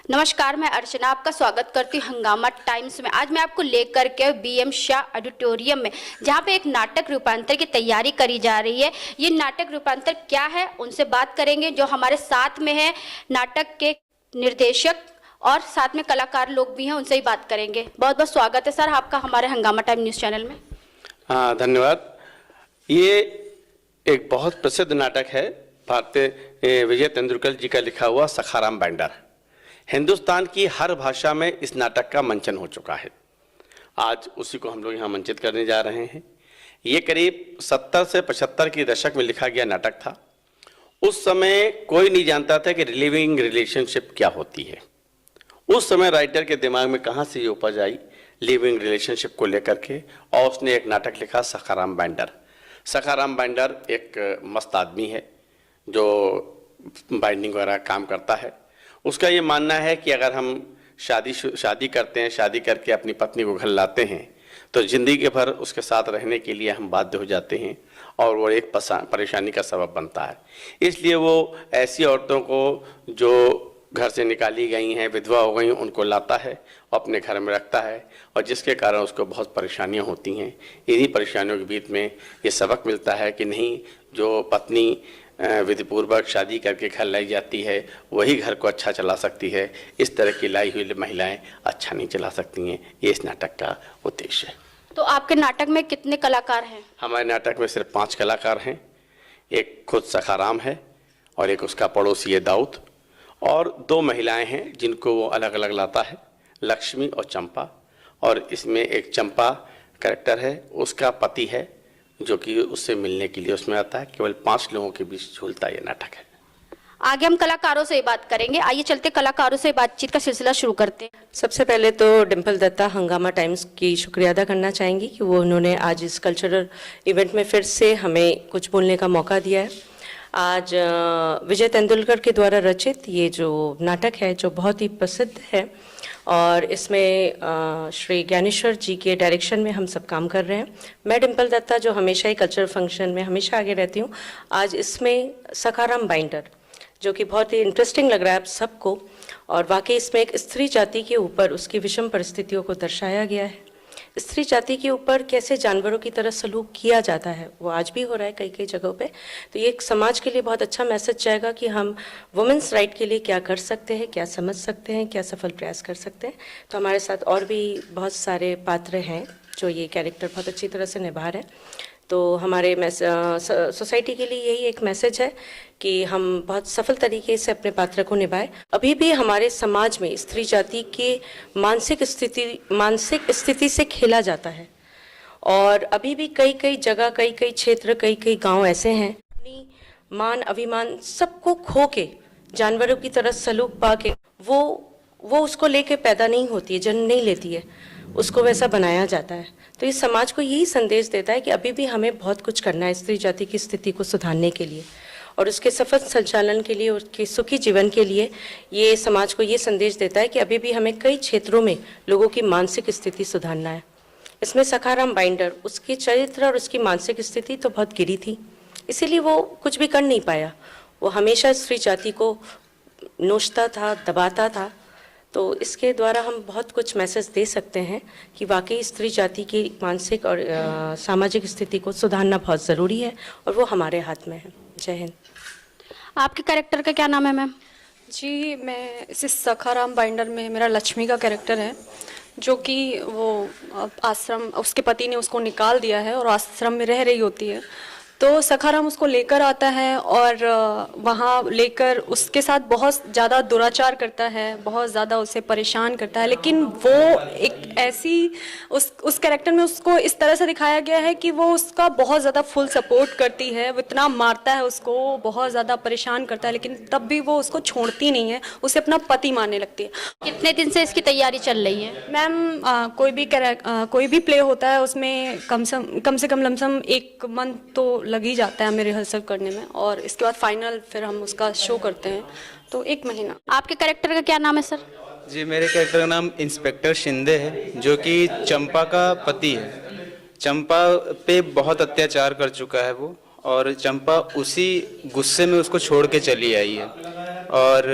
नमस्कार, मैं अर्चना आपका स्वागत करती हूँ हंगामा टाइम्स में। आज मैं आपको लेकर के बीएम शाह ऑडिटोरियम में, जहाँ पे एक नाटक रूपांतर की तैयारी करी जा रही है। ये नाटक रूपांतर क्या है, उनसे बात करेंगे जो हमारे साथ में है, नाटक के निर्देशक और साथ में कलाकार लोग भी हैं, उनसे ही बात करेंगे। बहुत बहुत स्वागत है सर आपका हमारे हंगामा टाइम न्यूज़ चैनल में। हाँ, धन्यवाद। ये एक बहुत प्रसिद्ध नाटक है, भारतीय विजय तेंदुलकर जी का लिखा हुआ सखाराम बाइंडर। हिंदुस्तान की हर भाषा में इस नाटक का मंचन हो चुका है। आज उसी को हम लोग यहाँ मंचित करने जा रहे हैं। ये करीब 70 से 75 के दशक में लिखा गया नाटक था। उस समय कोई नहीं जानता था कि लिविंग रिलेशनशिप क्या होती है। उस समय राइटर के दिमाग में कहाँ से ये उपज आई लिविंग रिलेशनशिप को लेकर के, और उसने एक नाटक लिखा सखाराम बाइंडर। सखाराम बाइंडर एक मस्त आदमी है जो बाइंडिंग वगैरह काम करता है। उसका ये मानना है कि अगर हम शादी करते हैं, शादी करके अपनी पत्नी को घर लाते हैं, तो ज़िंदगी भर उसके साथ रहने के लिए हम बाध्य हो जाते हैं और वो एक परेशानी का सबब बनता है। इसलिए वो ऐसी औरतों को जो घर से निकाली गई हैं, विधवा हो गई, उनको लाता है और अपने घर में रखता है, और जिसके कारण उसको बहुत परेशानियां होती हैं। इन्हीं परेशानियों के बीच में ये सबक मिलता है कि नहीं, जो पत्नी विधिपूर्वक शादी करके घर लाई जाती है वही घर को अच्छा चला सकती है। इस तरह की लाई हुई महिलाएं अच्छा नहीं चला सकती हैं। ये इस नाटक का उद्देश्य है। तो आपके नाटक में कितने कलाकार हैं? हमारे नाटक में सिर्फ 5 कलाकार हैं। एक खुद सखाराम है और एक उसका पड़ोसी है दाऊद, और 2 महिलाएं हैं जिनको वो अलग अलग लाता है, लक्ष्मी और चंपा। और इसमें एक चंपा कैरेक्टर है, उसका पति है जो कि उससे मिलने के लिए उसमें आता है। केवल 5 लोगों के बीच झूलता ये नाटक है। आगे हम कलाकारों से ही बात करेंगे। आइए चलते कलाकारों से बातचीत का सिलसिला शुरू करते हैं। सबसे पहले तो डिम्पल दत्ता हंगामा टाइम्स की शुक्रिया अदा करना चाहेंगी कि वो उन्होंने आज इस कल्चरल इवेंट में फिर से हमें कुछ बोलने का मौका दिया है। आज विजय तेंदुलकर के द्वारा रचित ये जो नाटक है, जो बहुत ही प्रसिद्ध है, और इसमें श्री ज्ञानेश्वर जी के डायरेक्शन में हम सब काम कर रहे हैं। मैं डिम्पल दत्ता, जो हमेशा ही कल्चरल फंक्शन में हमेशा आगे रहती हूँ, आज इसमें सखाराम बाइंडर, जो कि बहुत ही इंटरेस्टिंग लग रहा है आप सबको, और वाकई इसमें एक स्त्री जाति के ऊपर उसकी विषम परिस्थितियों को दर्शाया गया है। स्त्री जाति के ऊपर कैसे जानवरों की तरह सलूक किया जाता है, वो आज भी हो रहा है कई कई जगहों पे। तो ये एक समाज के लिए बहुत अच्छा मैसेज जाएगा कि हम वुमेन्स राइट के लिए क्या कर सकते हैं, क्या समझ सकते हैं, क्या सफल प्रयास कर सकते हैं। तो हमारे साथ और भी बहुत सारे पात्र हैं जो ये कैरेक्टर बहुत अच्छी तरह से निभा रहे हैं। तो हमारे सोसाइटी के लिए यही एक मैसेज है कि हम बहुत सफल तरीके से अपने पात्र को निभाएं। अभी भी हमारे समाज में स्त्री जाति के मानसिक स्थिति से खेला जाता है, और अभी भी कई कई जगह, कई कई क्षेत्र, कई कई गांव ऐसे हैं अपनी मान अभिमान सबको खो के, जानवरों की तरह सलूक पा के वो उसको लेके पैदा नहीं होती है, जन्म नहीं लेती है, उसको वैसा बनाया जाता है। तो इस समाज को यही संदेश देता है कि अभी भी हमें बहुत कुछ करना है स्त्री जाति की स्थिति को सुधारने के लिए, और उसके सफल संचालन के लिए, उसके सुखी जीवन के लिए। ये समाज को ये संदेश देता है कि अभी भी हमें कई क्षेत्रों में लोगों की मानसिक स्थिति सुधारना है। इसमें सखाराम बाइंडर, उसके चरित्र और उसकी मानसिक स्थिति तो बहुत गिरी थी, इसीलिए वो कुछ भी कर नहीं पाया। वो हमेशा स्त्री जाति को नोचता था, दबाता था। तो इसके द्वारा हम बहुत कुछ मैसेज दे सकते हैं कि वाकई स्त्री जाति की मानसिक और सामाजिक स्थिति को सुधारना बहुत ज़रूरी है, और वो हमारे हाथ में है। जय हिंद। आपके कैरेक्टर का क्या नाम है मैम? जी, मैं इस सखाराम बाइंडर में मेरा लक्ष्मी का कैरेक्टर है, जो कि वो आश्रम, उसके पति ने उसको निकाल दिया है और आश्रम में रह रही होती है। तो सखाराम उसको लेकर आता है और वहाँ लेकर उसके साथ बहुत ज़्यादा दुराचार करता है, बहुत ज़्यादा उसे परेशान करता है। लेकिन वो एक ऐसी उस कैरेक्टर में उसको इस तरह से दिखाया गया है कि वो उसका बहुत ज़्यादा फुल सपोर्ट करती है, वो इतना मारता है उसको, बहुत ज़्यादा परेशान करता है, लेकिन तब भी वो उसको छोड़ती नहीं है, उसे अपना पति मानने लगती है। कितने दिन से इसकी तैयारी चल रही है मैम? कोई भी प्ले होता है उसमें कम से कम लमसम 1 मंथ तो लग ही जाता है हमें रिहर्सल करने में, और इसके बाद फाइनल फिर हम उसका शो करते हैं, तो 1 महीना। आपके कैरेक्टर का क्या नाम है सर? जी, मेरे कैरेक्टर का नाम इंस्पेक्टर शिंदे है, जो कि चंपा का पति है। चंपा पे बहुत अत्याचार कर चुका है वो, और चंपा उसी गुस्से में उसको छोड़ के चली आई है। और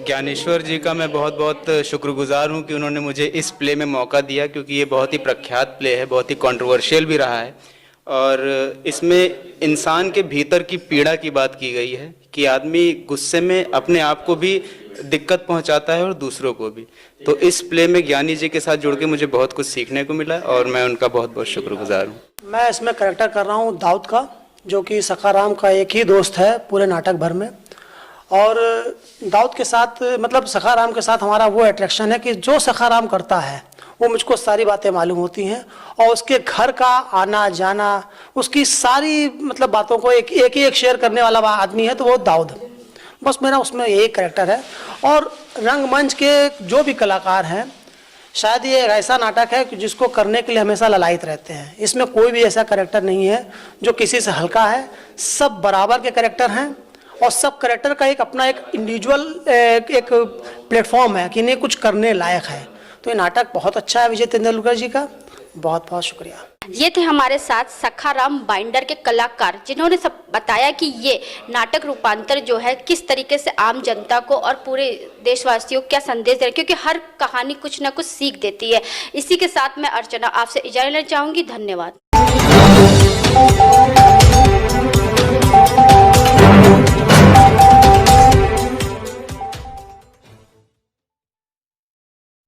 ज्ञानेश्वर जी का मैं बहुत बहुत शुक्रगुजार हूँ कि उन्होंने मुझे इस प्ले में मौका दिया, क्योंकि ये बहुत ही प्रख्यात प्ले है, बहुत ही कंट्रोवर्शियल भी रहा है। और इसमें इंसान के भीतर की पीड़ा की बात की गई है कि आदमी गुस्से में अपने आप को भी दिक्कत पहुंचाता है और दूसरों को भी। तो इस प्ले में ज्ञानी जी के साथ जुड़ के मुझे बहुत कुछ सीखने को मिला और मैं उनका बहुत बहुत शुक्रगुजार हूँ। मैं इसमें करेक्टर कर रहा हूँ दाऊद का, जो कि सखाराम का एक ही दोस्त है पूरे नाटक भर में। और दाऊद के साथ मतलब सखाराम के साथ हमारा वो अट्रैक्शन है कि जो सखाराम करता है वो मुझको सारी बातें मालूम होती हैं, और उसके घर का आना जाना, उसकी सारी मतलब बातों को एक शेयर करने वाला आदमी है, तो वो दाऊद। बस मेरा उसमें यही कैरेक्टर है। और रंगमंच के जो भी कलाकार हैं, शायद ये ऐसा नाटक है कि जिसको करने के लिए हमेशा ललायत रहते हैं। इसमें कोई भी ऐसा कैरेक्टर नहीं है जो किसी से हल्का है, सब बराबर के कैरेक्टर हैं, और सब कैरेक्टर का एक अपना एक इंडिविजुअल एक प्लेटफॉर्म है कि नहीं कुछ करने लायक है। तो ये नाटक बहुत अच्छा है विजय तेंदुलकर जी का, बहुत बहुत शुक्रिया। ये थे हमारे साथ सखाराम बाइंडर के कलाकार, जिन्होंने सब बताया कि ये नाटक रूपांतर जो है किस तरीके से आम जनता को और पूरे देशवासियों को क्या संदेश दे रहा है, क्योंकि हर कहानी कुछ ना कुछ सीख देती है। इसी के साथ मैं अर्चना आपसे इजाज़त लेना चाहूँगी। धन्यवाद।